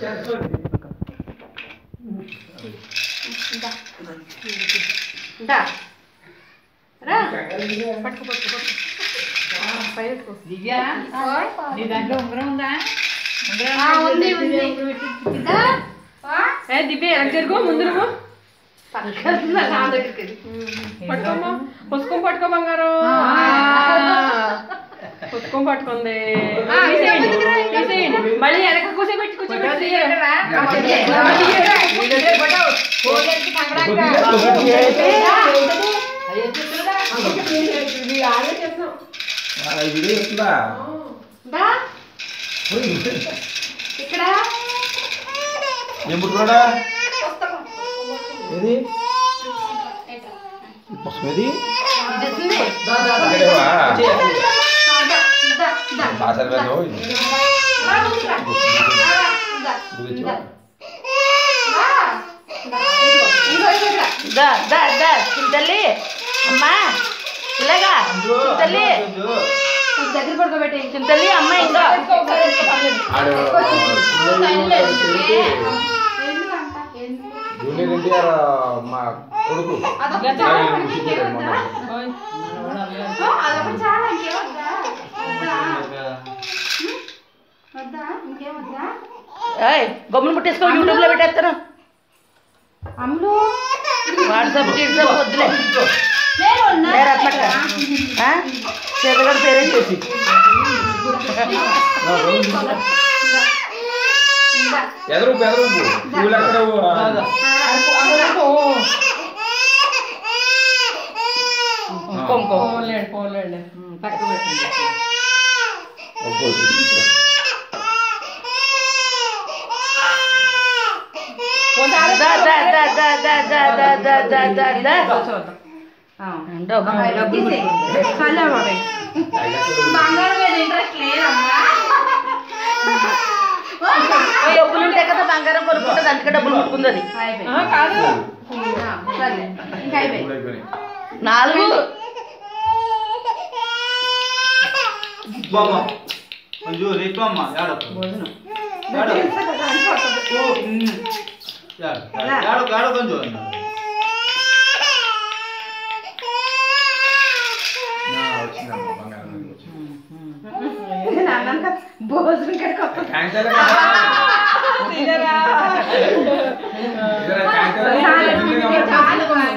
దాంట్లో ఉంగరం ఉందా? దివ్య ఎలా జరుగు ముందు పట్టుకోమ్మా పుస్తకం పట్టుకో బంగారం పుస్తకం పట్టుకుంది మళ్ళీ వెనక కూర్చోబెట్టి కూర్చోబెట్టి ఇక్కడ ఏది పుస్తకం ఏది చింతల్లి అమ్మా ఇలాగా చింతల్లి దగ్గర పడుకోబెట్టి చింతల్లి అమ్మ ఇంకా జూనియర్ ఎన్టీఆర్ మా కొడుకు గమ్మును పుట్టేసుకో యూట్యూబ్ లో పెట్టేస్తాను అమ్ములు వాట్సాప్ గిట్సాప్ వద్దులే చేతగడ పేరే చేసి ఎదరు పూలు ఎక్కడ పోలేండి పక్కకు పెట్టండి డబ్బులు ఉంటాయి కదా బంగారం కొనుక్కుంటుంది అందుకే డబ్బులు కొనుక్కుంది అది కాదు 4 కొంచెం రేపు అమ్మా కొంచెం భోజనం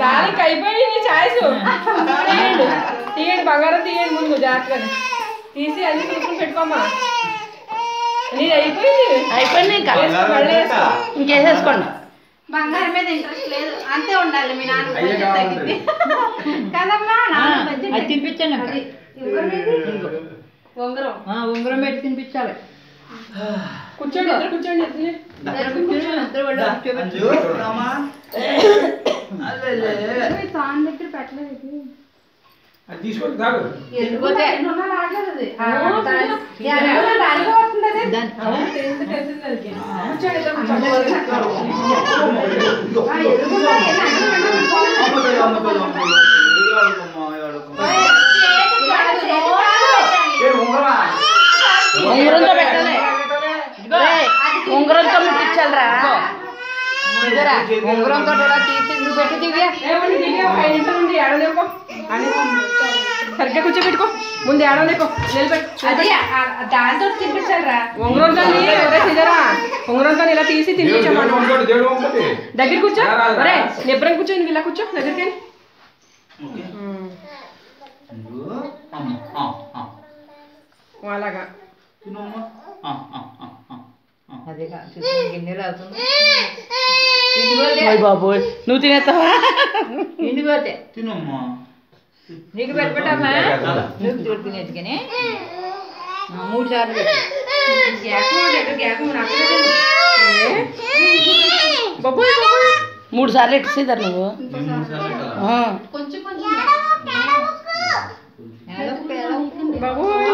దానికి అయిపోయింది ఛాయిస్ తీయండి బంగారం తీయండి ముందు జాగ్రత్తగా తీసి అన్ని తీసుకుని పెట్టుకోమ్మా నీది అయిపోయింది ఇంకా ఇంకేసేసుకోండి బంగారం మీద ఇంట్రెస్ట్ లేదు అంతే ఉండాలి మీ నాన్న బడ్జెట్ తగ్గింది కదమ్మా అది తినిపించండి ఉంగరం ఉంగరం పెట్టి తినిపించాలి కూర్చోండి తాను దగ్గర పెట్టలేదు తీసుకొని తాగు వెళ్ళిపోతే ఉంగరంతో పెట్టాలి ఉంగరంతో ముట్టించాలరా ఉంగరంతో తీసి నువ్వు పెట్టి దివ్య సరిగ్గా కూర్చోబెట్టుకో ముందు ఏడవలేకో నిలబెట్టు అది దాంతో తినిపించాలరా ఉంగరంతో ఉంగరంతో ఇలా తీసి తినిపించాను దగ్గర కూర్చో అరే నిబ్బరం కూర్చోండి ఇలా కూర్చో దగ్గరికి అలాగా బాబోయ్ నువ్వు తినేస్తావా ఇండిపోతే తినమ్మా నీకు పెట్టమ్మా నువ్వు చూడు తినేసుకుని 3 సార్లు బాబోయ్ 3 సార్లు ఎట్టేసేదారు నువ్వు కొంచెం బాబోయ్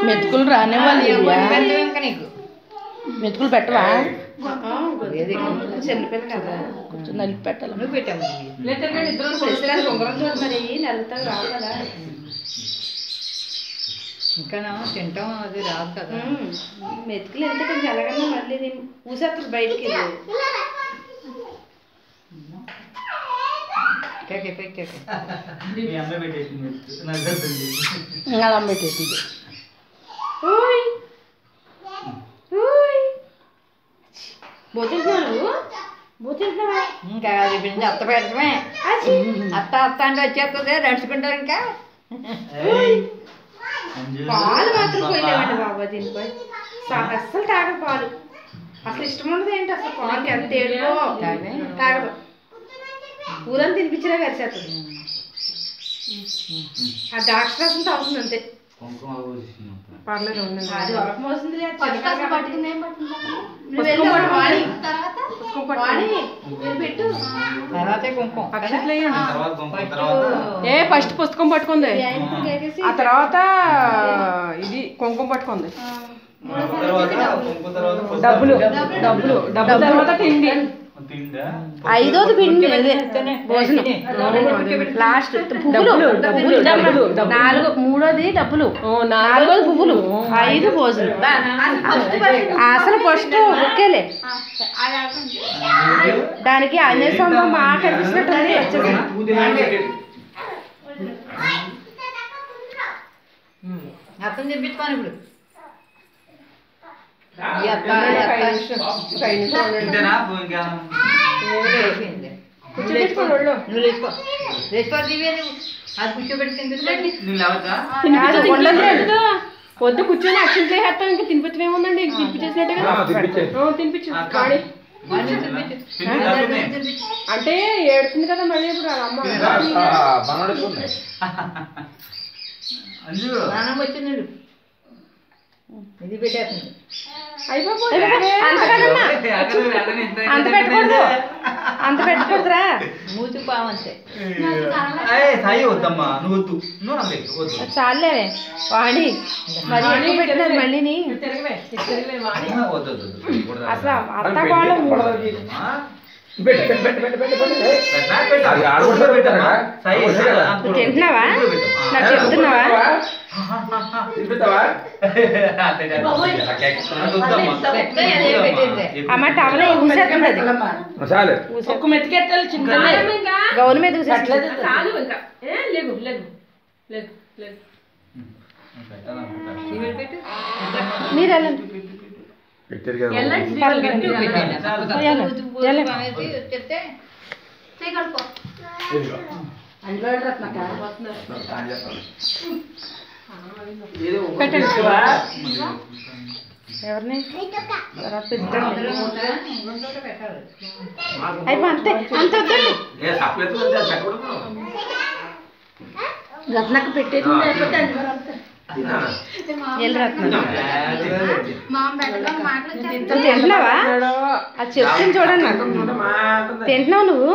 మెతుకులు రానివ్వాలి ఇంకా నీకు మెతుకులు పెట్టవా చెల్లిపిల్ల కదా కొంచెం నలిపి పెట్టాలి. నువ్వు పెట్టాము లేదంటే ఇద్దరు చేసేదానికి ఉంగరం చూడు మరి నలుగుతావు రావు కదా ఇంకా తింటాం అది రాదు కదా. మెతుకులు ఎంత కొంచెం ఎలాగన్నా మళ్ళీ ఊసేస్తారు బయటికి మీ అమ్మ పెట్టేసింది నాకు తెలిసింది. ఇంకా అలా పెట్టేసింది. బోతింటున్నావా ఇంకా అది పిండి అత్త పెడతామే. అత్త అత్త అంటే వచ్చేస్తుంది నడుచుకుంటారు. ఇంకా పాలు మాత్రం పోయలేమండి బాబా దీనిపై అస్సలు తాగదు పాలు అసలు ఇష్టం ఉండదు ఏంటి అసలు పాలు ఎంత ఏడుకో తాగదు ఊరంతా తినిపించినా కరిచేస్తుంది ఆ డాక్టర్ రసం తాగుతుంది అంతే పర్లేదు అది వరకు మోసింది పెట్టు తర్వాతే కుంకుమ ఫస్ట్ పుస్తకం పట్టుకుంది ఆ తర్వాత ఇది కుంకుమ పట్టుకుంది డబ్బులు డబ్బులు డబ్బులు తర్వాత తిండి ఐదోది పిండి లాస్ట్ పువ్వులు నాలుగు మూడోది డబ్బులు నాలుగోది పువ్వులు 5 భోజనం అసలు ఫస్ట్ ఓకేలే దానికి ఆంజనేయ స్వామి మాట కనిపిస్తున్నట్టుంది వచ్చేసి అర్థం చెప్పించుకోని ఇప్పుడు నువ్వు లేచుకో లేచుకో దివ్య నువ్వు అది కూర్చోబెట్టుకుంది పొద్దు కూర్చొని అక్షంతలే వేస్తాం ఇంకా తినిపించమేముందండి ఇంక తినిపించేసినట్టే కదా తినిపించు వాడి అంటే ఏడుతుంది కదా మళ్ళీ ఇప్పుడు అమ్మ స్నానం వచ్చిందండి ఇది పెట్టేస్తుంది. అంత పెట్టకూడదు అంత పెట్టకూడదురా మూతి పావంతే సాయి వద్దమ్మా నువ్వు వద్దు నువ్వు నాకు వద్దు చాలే వాణి మరి పెట్టినది మళ్ళీని అసలు అత్త వాళ్ళు తింటున్నావా నాకు చెప్తున్నావా అమ్మ టవల ఊసేస్తుంది అది ఒక్క మెతికెట్టాలి చిన్న గౌన్ మీద ఊసేస్తుంది లేగు లేగు లేగు లేగు మీరు వెళ్ళండి చెప్తే ఎవరిని అయిపో అంతే అంత వద్దండి రత్నకు పెట్టేది తింటున్నావా అది చెప్తుంది చూడండి నాకు తింటున్నావు నువ్వు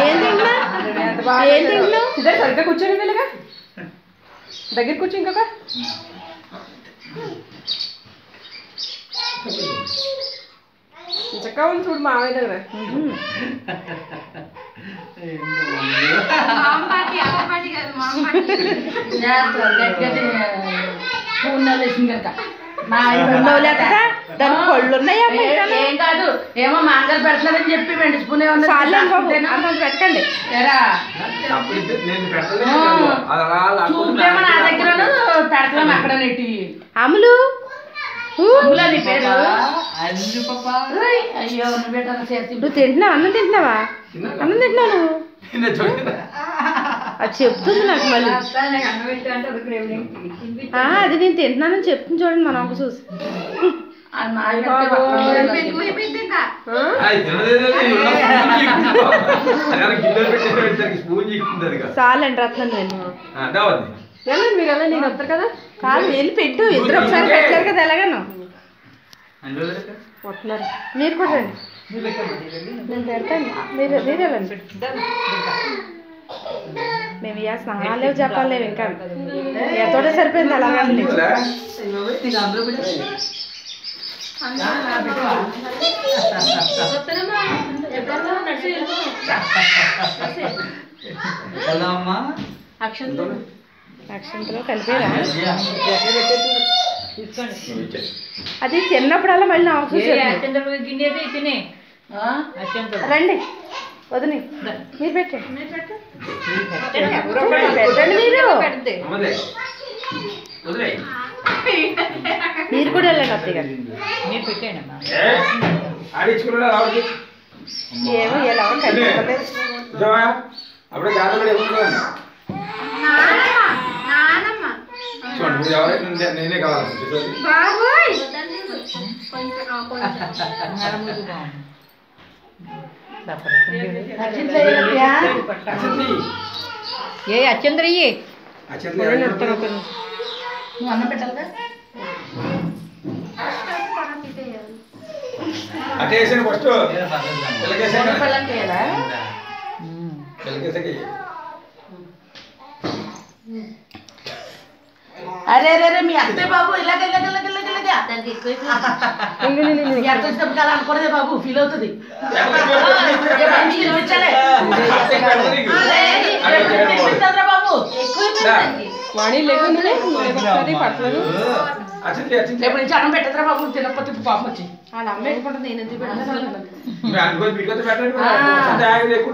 ఏం తింటున్నావు ఏం తింటున్నావు సరిగ్గా కూర్చొని వెళ్ళగా దగ్గర కూర్చో ఇంకొక చక్కగా ఉంది చూడు మామయ్య దగ్గర దాని పళ్ళు ఉన్నాయా ఏం కాదు ఏమో మాంగలు పెడతానని చెప్పి వెండి స్పూన్ పెట్టండి చూపేమో నా దగ్గర పెడతాం అక్కడ నెట్టి అమ్ములు నీ పేరు అయ్యో నువ్వు తింటున్నావు అన్నం తింటున్నావా అన్నం తింటున్నావు నువ్వు అది చెప్తుంది నాకు మళ్ళీ అది నేను తింటున్నానని చెప్తుంది చూడండి మనం ఒక చూసి చాలండి రత్నం నేను వెళ్ళండి మీరు వెళ్ళండి నేను వస్తారు కదా కాదు వెళ్ళి పెట్టు ఇద్దరు ఒకసారి పెట్టారు కదా ఎలాగను వస్తున్నారు మీరు కూడా రండి నేను పెడతాను మీరు వెళ్ళండి మేము ఇక స్నానాలు చెప్పలేవు ఇంకా ఎంతోటే సరిపోయింది అలాగండి ఎలా అమ్మా అక్షంతలో కలిపేరా అది తిన్నప్పుడల్లా మళ్ళీ నాకు గిన్నె తినే రండి వదిలి మీరు పెట్టండి మీరు కూడా వెళ్ళండి అత్తయ్య గారు మీరు పెట్టేయండి ఏమో ఎలా అప్పుడే గాలి చూడండి నేనే కావాలి ఏ అచ్చంద్రయ్యి అన్నం పెట్టాలి అటేసాను ఫస్ట్ అరే అరే మీ అత్తే బాబు ఇలాగ అనుకోలేదే బాబు ఫీల్ అవుతుంది బాబు వాణి లేదు పడుతుంది ఎప్పుడు నుంచి అన్నం పెట్టదురా బాబు తినకపోతే పాపం వచ్చి వాళ్ళ అమ్మ వేసుకుంటుంది నేను ఎందుకు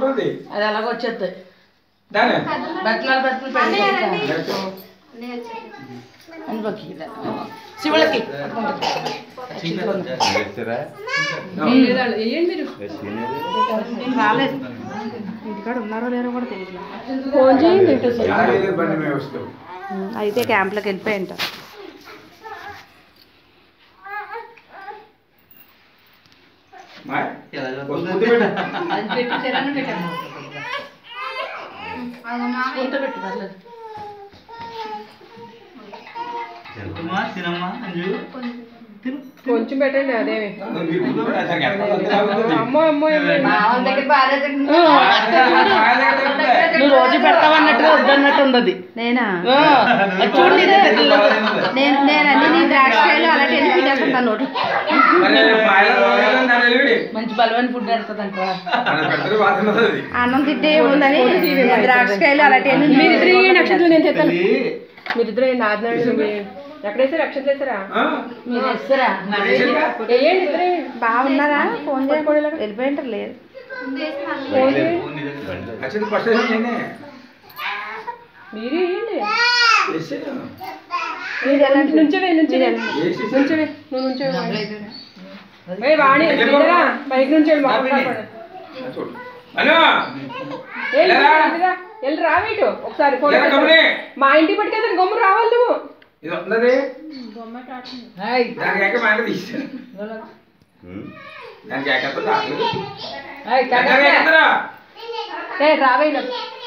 అది అలాగ వచ్చేస్తుంది బట్టలు శివులకి రాలేదు ఇంటికాడ ఉన్నారో లేరో కూడా తెలియదు ఫోన్ చేయండి అయితే క్యాంప్లోకి వెళ్ళిపోయింట పెట్టు పర్లేదు తినమ్మా అంజు కొంచెం పెట్టండి అదేమి అమ్మో అమ్మో నువ్వు రోజు పెడతావన్నట్టుగా వద్దన్నట్టు ఉండదు నేనా చూడండి నేను అన్ని ద్రాక్షకాయలు అలాంటి పెట్టేస్తాను నోటు మంచి బలమైన ఫుడ్ పెడతాదంట అన్నం తింటే ఏముందని ద్రాక్షకాయలు అలాంటి మీరిద్దరు నక్షత్రం నేను చెప్తాను మీరిద్దరు ఆదినాడు ఎక్కడేసారు అక్షంతలు వేసారా మీరు వేస్తారా వేయండి ఇద్దరే బాగున్నారా ఫోన్ చేయకూడదు వెళ్ళిపోయింటారు లేదు మీరు వేయండి మీరు నుంచవే నువ్వు నుంచవే వాణి పైకి నుంచి వెళ్ళి రావేటు ఒకసారి మా ఇంటికి పట్టుకెళ్తాను గమ్ము రావాలి నువ్వు రావేడు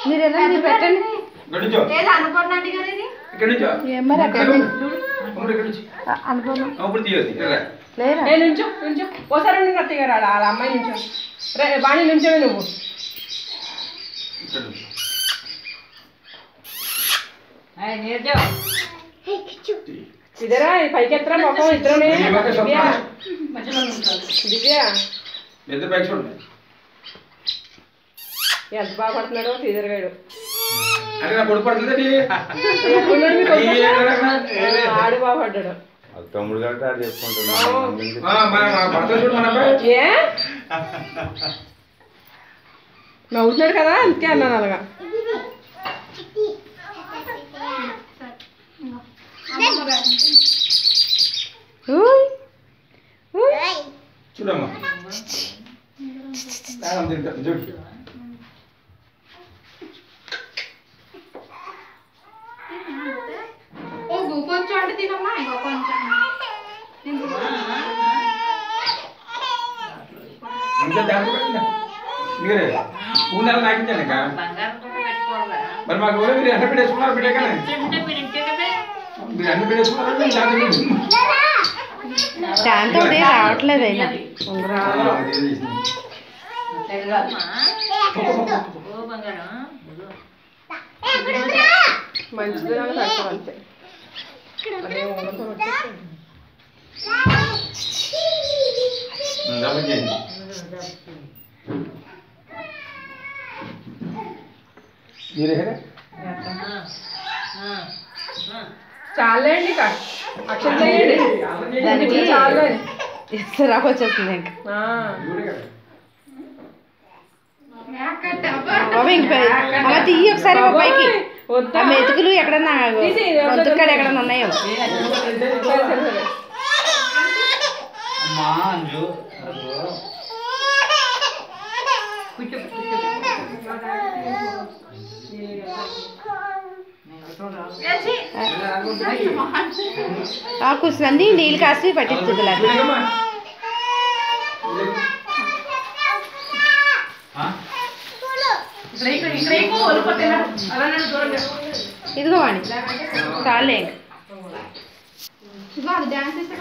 మీరు ఎలా మీరు పెట్టండి లేరా నుంచో ఓసారి అత్తయ్య గారు వాళ్ళ అమ్మాయి నుంచో వాణి నుంచోవే నువ్వు ఇద్దరా పైకి ఎత్తరా మొత్తం ఇద్దరునే దివ్య ఎంత బాగా పడుతున్నాడో శ్రీధర్ గారు ఆడు బాగా పడ్డాడు తమ్ముడు గారు ఆడు ఏ నవ్వుతున్నాడు కదా అందుకే అన్నాను అలాగా చూడమ్మా చూడు కొంచెం అంటే తినమ్మా ఇంకో కొంచెం ఇంకా దాంట్లో మీరే పూనెల నాకించాను ఇంకా మరి మాకు ఎవరో మీరు అన్న పెట్టేసుకున్నారు పెట్టే కానీ మీరు అన్న పెట్టేసుకున్నారు దాంతో రావట్లేదు అయినా మంచిది అంతే అదే చాలండి ఇక అక్షం చేయండి దానికి చాలు రాకు వచ్చేస్తుంది ఇంకా బాబా ఇంక అమ్మ తీయి ఒకసారి పైకి ఆ మెతుకులు ఎక్కడన్నా గొంతుక్కడ ఎక్కడన్నా ఉన్నాయో అమ్మా అంజు కూర్చుంది నీళ్ళు కాసి పట్టించుదు ఇదిగో వాణి చాలే డాన్స్ చేస్తే